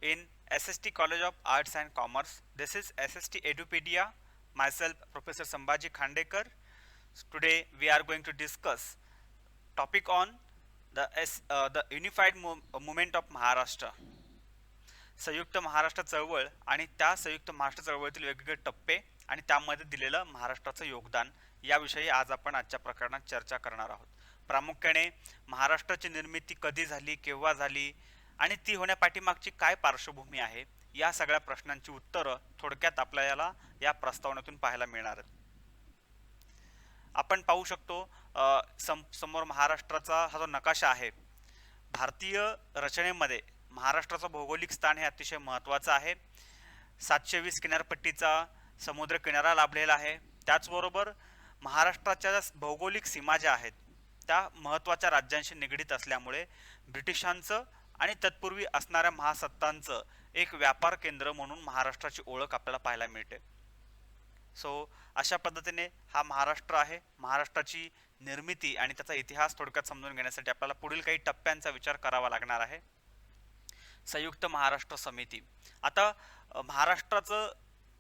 in SST College of Arts and Commerce. This is SST Edupedia. Myself, Professor Sambhaji Khandekar. Today we are going to discuss topic on the Unified Movement of Maharashtra. संयुक्त महाराष्ट्र चळवळ आणि त्या संयुक्त महाराष्ट्र चळवळीतील वेगवेगळे टप्पे आणि त्यामध्ये दिलेलं महाराष्ट्राचं योगदान याविषयी आज आपण आजच्या प्रकरणात चर्चा करणार आहोत. प्रामुख्याने महाराष्ट्राची निर्मिती कधी झाली, केव्हा झाली आणि ती होण्यापाठीमागची काय पार्श्वभूमी आहे या सगळ्या प्रश्नांची उत्तरं थोडक्यात आपल्याला या प्रस्तावनेतून पाहायला मिळणार आहेत. आपण पाहू शकतो समोर महाराष्ट्राचा हा जो नकाशा आहे, भारतीय रचनेमध्ये महाराष्ट्राचं भौगोलिक स्थान हे अतिशय महत्त्वाचं आहे. 720 किनारपट्टीचा समुद्र किनारा लाभलेला आहे. त्याचबरोबर महाराष्ट्राच्या भौगोलिक सीमा ज्या आहेत त्या महत्त्वाच्या राज्यांशी निगडीत असल्यामुळे ब्रिटिशांचं आणि तत्पूर्वी असणाऱ्या महासत्तांचं एक व्यापार केंद्र म्हणून महाराष्ट्राची ओळख आपल्याला पाहायला मिळते. सो अशा पद्धतीने हा महाराष्ट्र आहे. महाराष्ट्राची निर्मिती आणि त्याचा इतिहास थोडक्यात समजून घेण्यासाठी आपल्याला पुढील काही टप्प्यांचा विचार करावा लागणार आहे. संयुक्त महाराष्ट्र समिती. आता महाराष्ट्राचं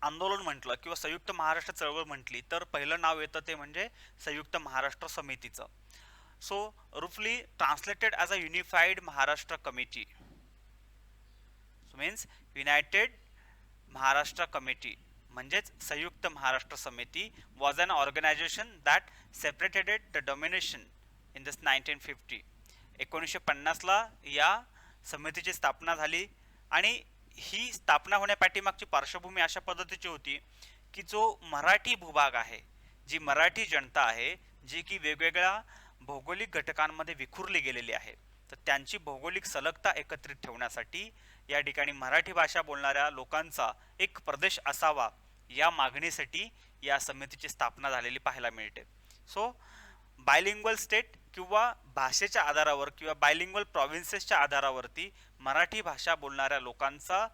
आंदोलन म्हटलं किंवा संयुक्त महाराष्ट्र चळवळ म्हटली तर पहिलं नाव येतं ते म्हणजे संयुक्त महाराष्ट्र समितीचं. सो रुफली translated as a unified Maharashtra committee, so means united Maharashtra committee म्हणजेच Samyukta Maharashtra Samiti was an organisation that separated the domination in this 1950. 1950ला या समितीची स्थापना झाली आणि ही स्थापना होण्यापाठीमागची पार्श्वभूमी अशा पद्धतीची होती की जो मराठी भूभाग आहे, जी मराठी जनता आहे, जी की वेगवेगळ्या भौगोलिक घटकांमध्ये विखुरली गेलेली आहे, तर त्यांची भौगोलिक सलगता एकत्रित ठेवण्यासाठी या ठिकाणी मराठी भाषा बोलणाऱ्या लोकांचा एक प्रदेश असावा या मागणीसाठी या समितीची स्थापना झालेली पाहायला मिळते. सो बायलिंग्वल स्टेट किंवा भाषेच्या आधारावर किंवा बायलिंग्वल प्रॉव्हिन्सेसच्या आधारावरती मराठी भाषा बोलणाऱ्या लोकांचा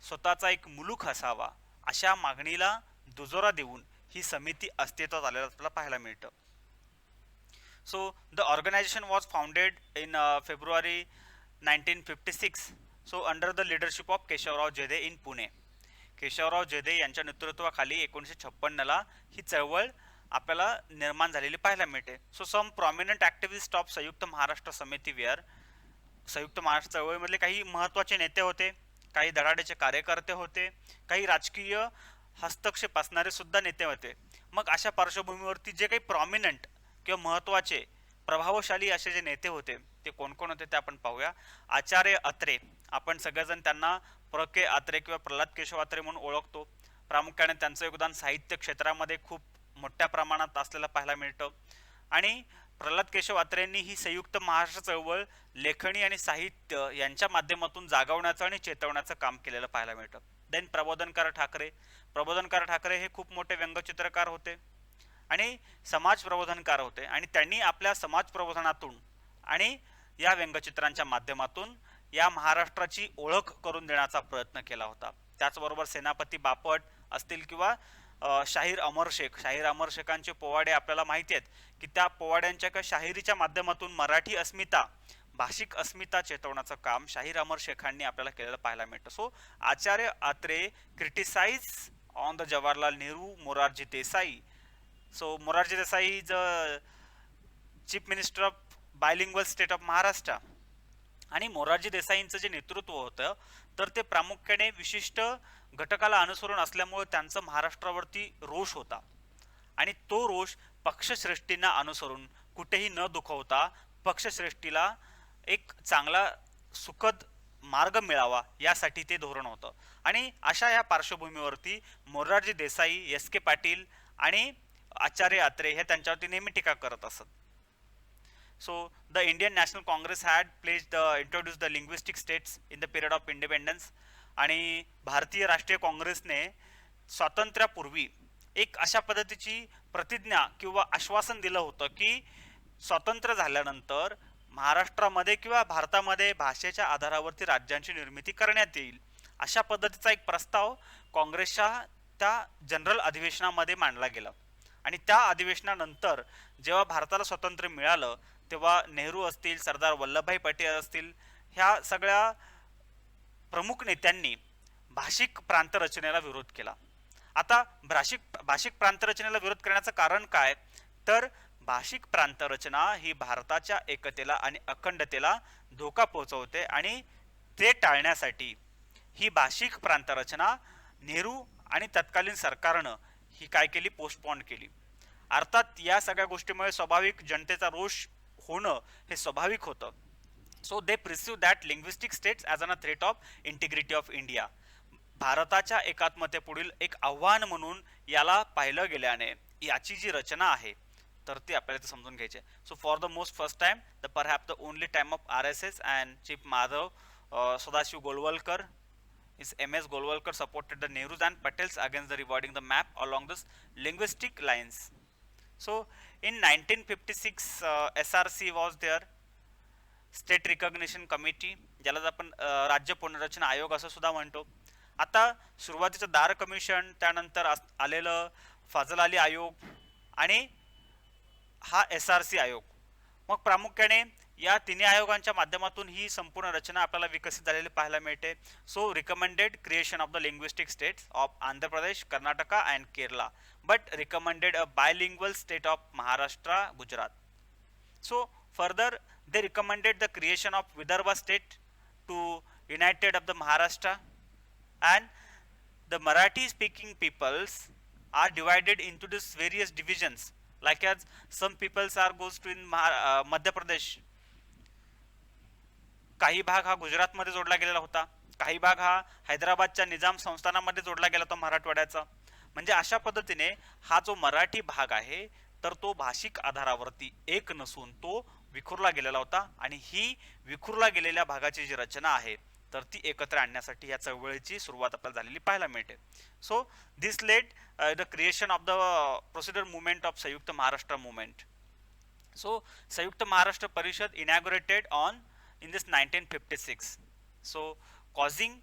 स्वतःचा एक मुलूक असावा अशा मागणीला दुजोरा देऊन ही समिती अस्तित्वात आलेलं आपल्याला पाहायला मिळतं. So the organisation was founded in February 1956. So under the leadership of Keshavrao Jedhe in Pune. Keshavrao Jedhe यांच्या नेतृत्वाखाली 1956ला ही चळवळ आपल्याला निर्माण झालेली पाहायला मिळते. So some prominent activist of Samyukta Maharashtra समिती वेअर. संयुक्त महाराष्ट्र चळवळीमधले काही महत्त्वाचे नेते होते, काही धडाड्याचे कार्यकर्ते होते, काही राजकीय हस्तक्षेप असणारे सुद्धा नेते होते. मग अशा पार्श्वभूमीवरती जे काही प्रॉमिनंट किंवा महत्त्वाचे प्रभावशाली असे जे नेते होते ते कोण कोण होते ते आपण पाहूया. आचार्य अत्रे, आपण सगळेजण त्यांना प्र के अत्रे किंवा प्रल्हाद केशव अत्रे म्हणून ओळखतो. प्रामुख्याने त्यांचं योगदान साहित्य क्षेत्रामध्ये खूप मोठ्या प्रमाणात असलेलं पाहायला मिळतं आणि प्रल्हाद केशव अत्रेंनी ही संयुक्त महाराष्ट्र चळवळ लेखणी आणि साहित्य यांच्या माध्यमातून जागवण्याचं आणि चेतवण्याचं काम केलेलं पाहायला मिळतं. देन प्रबोधनकार ठाकरे हे खूप मोठे व्यंगचित्रकार होते आणि समाज प्रबोधनकार होते आणि त्यांनी आपल्या समाज प्रबोधनातून आणि या व्यंगचित्रांच्या माध्यमातून या महाराष्ट्राची ओळख करून देण्याचा प्रयत्न केला होता. त्याचबरोबर सेनापती बापट असतील किंवा शाहीर अमर शेखांचे पोवाडे आपल्याला माहिती आहेत की त्या पोवाड्यांच्या किंवा शाहिरीच्या माध्यमातून मराठी अस्मिता, भाषिक अस्मिता चेतवण्याचं काम शाहीर अमर शेखांनी आपल्याला केलेलं पाहायला मिळतं. So Acharya Atre criticise on the Jawaharlal Nehru, Morarji Desai. So Morarji Desai is chief minister of bilingual state of Maharashtra आणि मोरारजी देसाईंचं जे नेतृत्व होतं तर ते प्रामुख्याने विशिष्ट घटकाला अनुसरून असल्यामुळे त्यांचं महाराष्ट्रावरती रोष होता आणि तो रोष पक्षश्रेष्ठींना अनुसरून कुठेही न दुखवता पक्षश्रेष्ठीला एक चांगला सुखद मार्ग मिळावा यासाठी ते धोरण होतं. आणि अशा या पार्श्वभूमीवरती मोरारजी देसाई, एस के पाटील आणि आचार्य अत्रे हे त्यांच्यावरती नेहमी टीका करत असत. So the Indian National Congress had introduced the linguistic states in the period of independence. आणि भारतीय राष्ट्रीय काँग्रेसने स्वातंत्र्यापूर्वी एक अशा पद्धतीची प्रतिज्ञा किंवा आश्वासन दिलं होतं की स्वातंत्र्य झाल्यानंतर महाराष्ट्रामध्ये किंवा भारतामध्ये भाषेच्या आधारावरती राज्यांची निर्मिती करण्यात येईल अशा पद्धतीचा एक प्रस्ताव काँग्रेसच्या त्या जनरल अधिवेशनामध्ये मांडला गेला. आणि त्या अधिवेशनानंतर जेव्हा भारताला स्वातंत्र्य मिळालं तेव्हा नेहरू असतील, सरदार वल्लभभाई पटेल असतील, ह्या सगळ्या प्रमुख नेत्यांनी भाषिक प्रांत रचनेला विरोध केला. आता भाषिक प्रांत रचनेला विरोध करण्याचं कारण काय, तर भाषिक प्रांत रचना ही भारताच्या एकतेला आणि अखंडतेला धोका पोहोचवते आणि ते टाळण्यासाठी ही भाषिक प्रांत रचना नेहरू आणि तत्कालीन सरकारनं ही काय केली, पोस्टपोन केली. अर्थात या सगळ्या गोष्टीमुळे स्वाभाविक जनतेचा रोष होणं हे स्वाभाविक होतं. So they perceive that linguistic states as an a threat of integrity of India. भारताच्या एकात्मतेपुढील एक आव्हान म्हणून याला पाहिलं गेल्याने याची जी रचना आहे तर ती आपल्याला ते समजून घ्यायची आहे. So for the most first time the perhaps the only time of RSS and chief Madhav Sadashiv Golwalkar is MS Golwalkar supported the Nehrus and Patels against the rewarding the map along this linguistic lines. So in 1956 SRC was there, State Recognition Committee, ज्याला आपण राज्य पुनर्रचना आयोग असं सुद्धा म्हणतो. आता सुरुवातीचं दार कमिशन, त्यानंतर आलेलं फाजल अली आयोग आणि हा SRC आयोग. मग प्रामुख्याने या तिन्ही आयोगांच्या माध्यमातून ही संपूर्ण रचना आपल्याला विकसित झालेली पाहायला मिळते. So recommended creation of the linguistic states of Andhra Pradesh, Karnataka and Kerala, but recommended a bilingual state of Maharashtra, Gujarat. So further they recommended the creation of Vidarbha state to united of the Maharashtra, and the Marathi speaking peoples are divided into these various divisions, like as some peoples are goes to in Madhya Pradesh, काही भाग हा गुजरातमध्ये जोडला गेलेला होता, काही भाग हा हैदराबादच्या निजाम संस्थानामध्ये जोडला गेला होता मराठवाड्याचा. म्हणजे अशा पद्धतीने हा जो मराठी भाग आहे तर तो भाषिक आधारावरती एक नसून तो विखुरला गेलेला होता आणि ही विखुरला गेलेल्या भागाची जी रचना आहे तर ती एकत्र आणण्यासाठी या चळवळीची सुरुवात आपल्याला झालेली पाहायला मिळते. So this led the creation of the procedure movement of Samyukta Maharashtra movement. So संयुक्त महाराष्ट्र परिषद inaugurated on in this 1956. So causing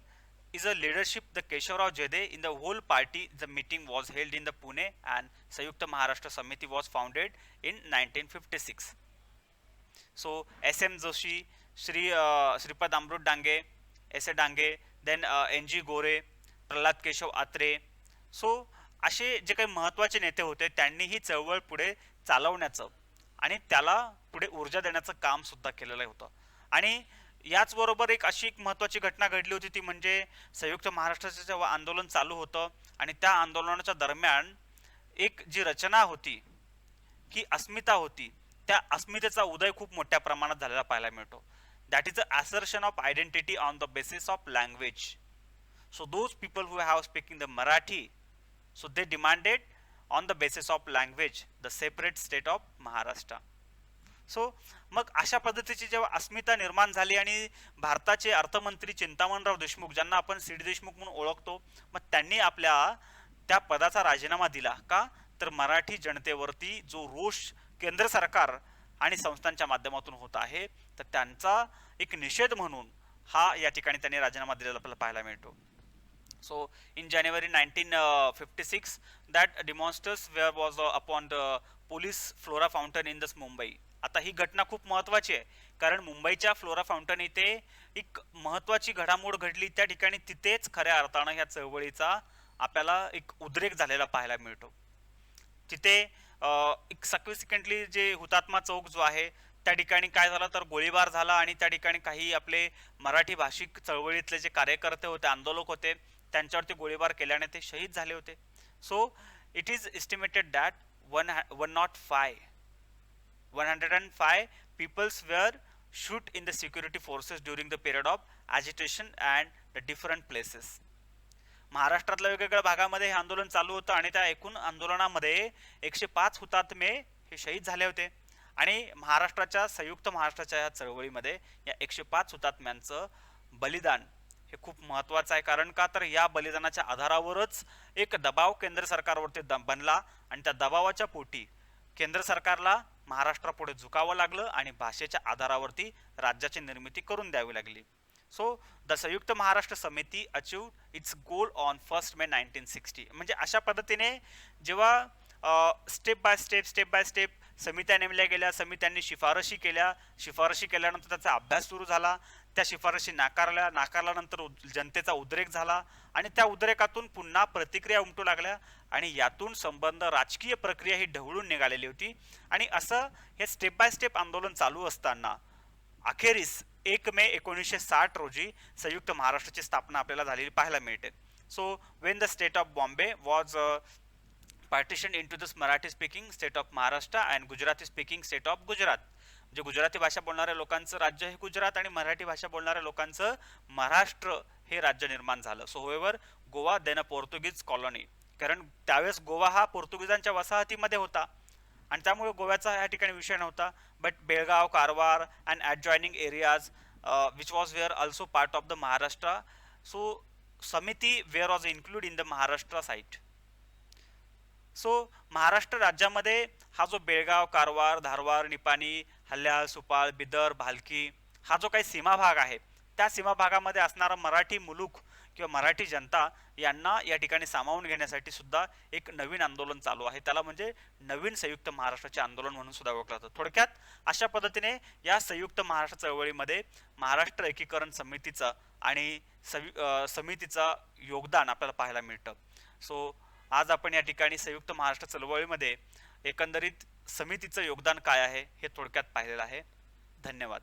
is a leadership the Keshavrao Jede in the whole party. The meeting was held in the Pune and Sayukta Maharashtra Samiti was founded in 1956. So SM Joshi, Shripad Amrut Dange, S.A. Dange, then N.G. Gore, Pralhad Keshav Atre. So असे जे काही महत्त्वाचे नेते होते त्यांनी ही चळवळ पुढे चालवण्याचं आणि त्याला पुढे ऊर्जा देण्याचं काम सुद्धा केलेलं होतं. आणि याचबरोबर एक अशी एक महत्त्वाची घटना घडली होती ती म्हणजे संयुक्त महाराष्ट्राचं जेव्हा आंदोलन चालू होतं आणि त्या आंदोलनाच्या दरम्यान एक जी रचना होती की अस्मिता होती, त्या अस्मितेचा उदय खूप मोठ्या प्रमाणात झालेला पाहायला मिळतो. That is the assertion of identity on the basis of language. So those people who have speaking the Marathi, so they demanded on the basis of language the separate state of Maharashtra. So मग अशा पद्धतीची जेव्हा अस्मिता निर्माण झाली आणि भारताचे अर्थमंत्री चिंतामणराव देशमुख, ज्यांना आपण सीडी देशमुख म्हणून ओळखतो, मग त्यांनी आपल्या त्या पदाचा राजीनामा दिला. का तर मराठी जनतेवरती जो रोष केंद्र सरकार आणि संस्थांच्या माध्यमातून होत आहे तर त्यांचा एक निषेध म्हणून हा या ठिकाणी त्यांनी राजीनामा दिलेला आपल्याला पाहायला मिळतो. So in January 1956 that demonstrators were was upon the police Flora Fountain in this Mumbai. आता ही घटना खूप महत्त्वाची आहे कारण मुंबईच्या फ्लोरा फाउंटन इथे एक महत्त्वाची घडामोड घडली. त्या ठिकाणी तिथेच खऱ्या अर्थानं ह्या चळवळीचा आपल्याला एक उद्रेक झालेला पाहायला मिळतो. तिथे एक सिक्वेंटली जे हुतात्मा चौक जो आहे त्या ठिकाणी काय झालं तर गोळीबार झाला आणि त्या ठिकाणी काही आपले मराठी भाषिक चळवळीतले जे कार्यकर्ते होते, आंदोलक होते, त्यांच्यावरती गोळीबार केल्याने ते शहीद झाले होते. So it is estimated that 105 peoples were shot in the security forces during the period of agitation and the different places. महाराष्ट्रातल्या वेगवेगळ्या भागामध्ये हे आंदोलन चालू होतं आणि त्या एकूण आंदोलनामध्ये 105 हुतात्मे हे शहीद झाले होते. आणि महाराष्ट्राच्या संयुक्त महाराष्ट्राच्या या चळवळीमध्ये या 105 हुतात्म्यांचं बलिदान हे खूप महत्त्वाचं आहे. कारण का तर या बलिदानाच्या आधारावरच एक दबाव केंद्र सरकारवरती बनला आणि त्या दबावाच्या पोटी केंद्र सरकारला महाराष्ट्रापुढे झुकावं लागलं आणि भाषेच्या आधारावरती राज्याची निर्मिती करून द्यावी लागली. सो द संयुक्त महाराष्ट्र समिती अचीव्ड इट्स गोल ऑन 1 मे 1960. म्हणजे अशा पद्धतीने जेव्हा स्टेप बाय स्टेप समित्या नेमल्या गेल्या, समित्यांनी शिफारशी केल्यानंतर त्याचा अभ्यास सुरू झाला, त्या शिफारशी नाकारल्यानंतर जनतेचा उद्रेक झाला आणि त्या उद्रेकातून पुन्हा प्रतिक्रिया उमटू लागल्या आणि यातून संबंध राजकीय प्रक्रिया ही ढवळून निघालेली होती. आणि असं हे स्टेप बाय स्टेप आंदोलन चालू असताना अखेरीस 1 मे 1960 रोजी संयुक्त महाराष्ट्राची स्थापना आपल्याला झालेली पाहायला मिळते. So when the state of Bombay was partitioned into this Marathi speaking state of Maharashtra and Gujarati speaking state of Gujarat. म्हणजे गुजराती भाषा बोलणाऱ्या लोकांचं राज्य हे गुजरात आणि मराठी भाषा बोलणाऱ्या लोकांचं महाराष्ट्र हे राज्य निर्माण झालं. सो होएवर गोवा देन अ पोर्तुगीज कॉलनी, कारण त्यावेळेस गोवा हा पोर्तुगीजांच्या वसाहतीमध्ये होता आणि त्यामुळे गोव्याचा या ठिकाणी विषय नव्हता. But Belgaum, Karwar and adjoining areas which was were also part of the Maharashtra. So Samiti were was include in the Maharashtra side. So Maharashtra राज्यामध्ये हा जो बेळगाव, कारवार, धारवाड, निपाणी, हल्याळ, सुपाळ, बिदर, भालकी हा जो काही सीमा भाग आहे, त्या सीमा भागामध्ये असणारा मराठी मुलूक किंवा मराठी जनता यांना या ठिकाणी सामावून घेण्यासाठी सुद्धा एक नवीन आंदोलन चालू आहे. त्याला म्हणजे नवीन संयुक्त महाराष्ट्राचे आंदोलन म्हणून सुद्धा ओळखलं जातं. थोडक्यात अशा पद्धतीने या संयुक्त महाराष्ट्र चळवळीमध्ये महाराष्ट्र एकीकरण समितीचं आणि समितीचं योगदान आपल्याला पाहायला मिळतं. सो आज आपण या ठिकाणी संयुक्त महाराष्ट्र चळवळीमध्ये एकंदरीत समितीचं योगदान काय आहे हे थोडक्यात पाहिलेलं आहे. धन्यवाद.